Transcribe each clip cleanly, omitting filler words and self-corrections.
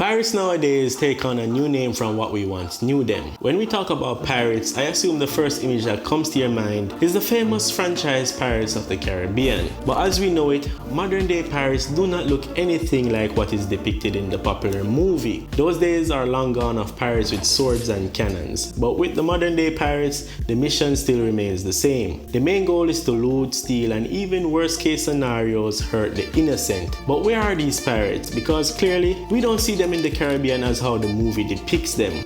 Pirates nowadays take on a new name from what we once knew them. When we talk about pirates, I assume the first image that comes to your mind is the famous franchise Pirates of the Caribbean. But as we know it, modern day pirates do not look anything like what is depicted in the popular movie. Those days are long gone of pirates with swords and cannons. But with the modern day pirates, the mission still remains the same. The main goal is to loot, steal, and even worst case scenarios hurt the innocent. But where are these pirates? Because clearly, we don't see them in the Caribbean as how the movie depicts them.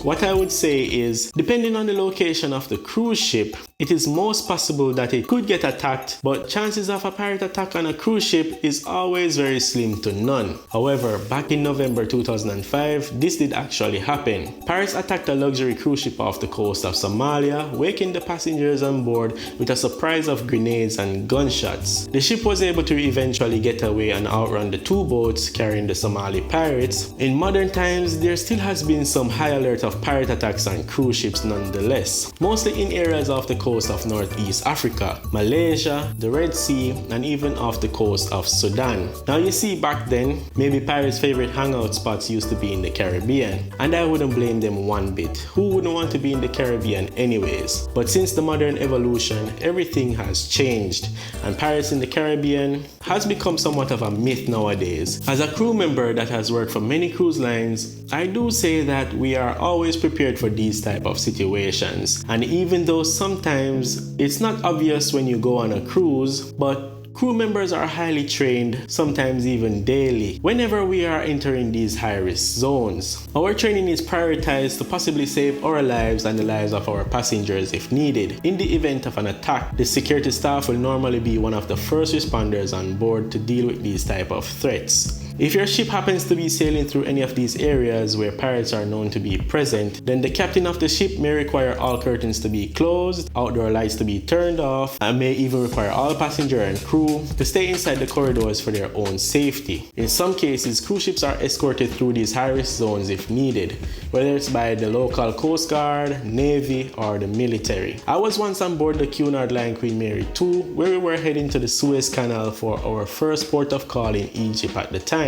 What I would say is, depending on the location of the cruise ship, it is most possible that it could get attacked, but chances of a pirate attack on a cruise ship is always very slim to none. However, back in November 2005, this did actually happen. Pirates attacked a luxury cruise ship off the coast of Somalia, waking the passengers on board with a surprise of grenades and gunshots. The ship was able to eventually get away and outrun the two boats carrying the Somali pirates. In modern times, there still has been some high alert of pirate attacks on cruise ships nonetheless, mostly in areas off the coast of Northeast Africa, Malaysia, the Red Sea, and even off the coast of Sudan. Now you see, back then, maybe pirates' favorite hangout spots used to be in the Caribbean, and I wouldn't blame them one bit. Who wouldn't want to be in the Caribbean anyways? But since the modern evolution, everything has changed, and pirates in the Caribbean has become somewhat of a myth nowadays. As a crew member that has worked for many cruise lines, I do say that we are always prepared for these type of situations. And even though sometimes it's not obvious when you go on a cruise, but crew members are highly trained, sometimes even daily, whenever we are entering these high-risk zones. Our training is prioritized to possibly save our lives and the lives of our passengers if needed. In the event of an attack, the security staff will normally be one of the first responders on board to deal with these type of threats. If your ship happens to be sailing through any of these areas where pirates are known to be present, then the captain of the ship may require all curtains to be closed, outdoor lights to be turned off, and may even require all passenger and crew to stay inside the corridors for their own safety. In some cases, cruise ships are escorted through these high-risk zones if needed, whether it's by the local Coast Guard, Navy, or the military. I was once on board the Cunard Line Queen Mary 2, where we were heading to the Suez Canal for our first port of call in Egypt at the time.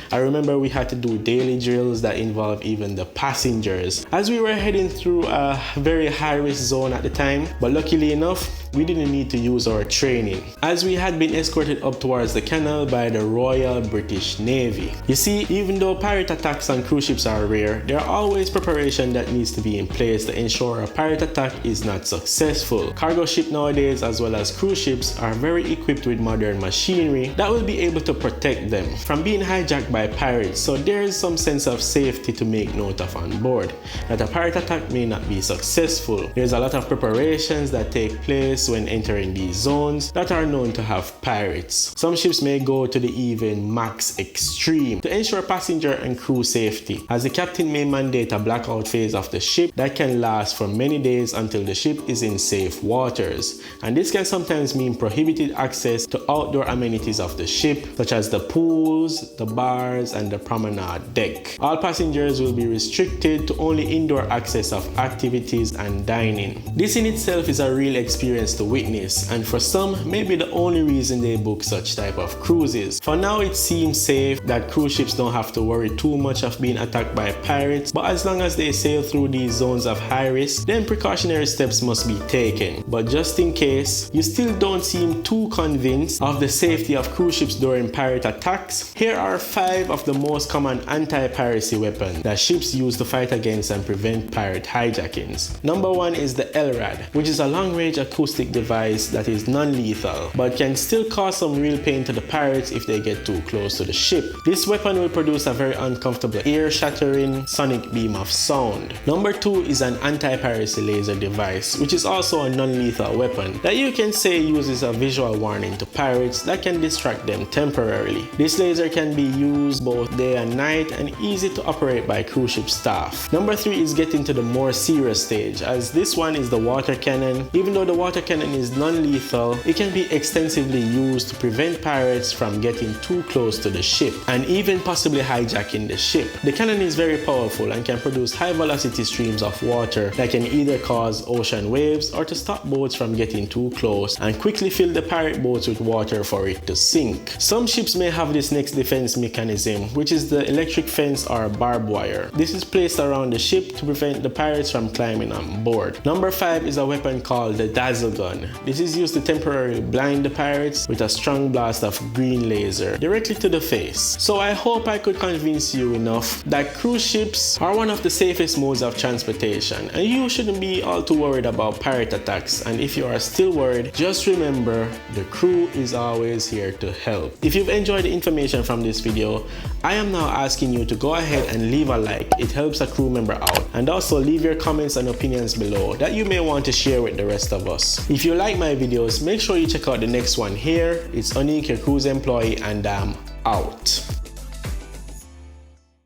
I remember we had to do daily drills that involved even the passengers, as we were heading through a very high-risk zone at the time, but luckily enough, we didn't need to use our training, as we had been escorted up towards the canal by the Royal British Navy. You see, even though pirate attacks on cruise ships are rare, there are always preparation that needs to be in place to ensure a pirate attack is not successful. Cargo ships nowadays, as well as cruise ships, are very equipped with modern machinery that will be able to protect them from being hijacked by pirates, so there is some sense of safety to make note of on board, that a pirate attack may not be successful. There's a lot of preparations that take place when entering these zones that are known to have pirates. Some ships may go to the even max extreme to ensure passenger and crew safety, as the captain may mandate a blackout phase of the ship that can last for many days until the ship is in safe waters. And this can sometimes mean prohibited access to outdoor amenities of the ship, such as the pools, the bars, and the promenade deck. All passengers will be restricted to only indoor access of activities and dining. This in itself is a real experience to witness, and for some, maybe the only reason they book such type of cruises. For now, it seems safe that cruise ships don't have to worry too much of being attacked by pirates, but as long as they sail through these zones of high risk, then precautionary steps must be taken. But just in case you still don't seem too convinced of the safety of cruise ships during pirate attacks, here are 5 of the most common anti-piracy weapons that ships use to fight against and prevent pirate hijackings. Number 1 is the LRAD, which is a long-range acoustic device that is non-lethal, but can still cause some real pain to the pirates if they get too close to the ship. This weapon will produce a very uncomfortable ear-shattering sonic beam of sound. Number 2 is an anti-piracy laser device, which is also a non-lethal weapon that you can say uses a visual warning to pirates that can distract them temporarily. This laser can be used both day and night and easy to operate by cruise ship staff. Number 3 is getting to the more serious stage, as this one is the water cannon. Even though the water cannon cannon is non-lethal, it can be extensively used to prevent pirates from getting too close to the ship and even possibly hijacking the ship. The cannon is very powerful and can produce high velocity streams of water that can either cause ocean waves or to stop boats from getting too close and quickly fill the pirate boats with water for it to sink. Some ships may have this next defense mechanism, which is the electric fence or barbed wire. This is placed around the ship to prevent the pirates from climbing on board. Number 5 is a weapon called the dazzle gun. This is used to temporarily blind the pirates with a strong blast of green laser directly to the face. So I hope I could convince you enough that cruise ships are one of the safest modes of transportation and you shouldn't be all too worried about pirate attacks, and if you are still worried, just remember the crew is always here to help. If you've enjoyed the information from this video, I am now asking you to go ahead and leave a like. It helps a crew member out, and also leave your comments and opinions below that you may want to share with the rest of us. If you like my videos, make sure you check out the next one here. It's Onique, your cruise employee, and I'm out.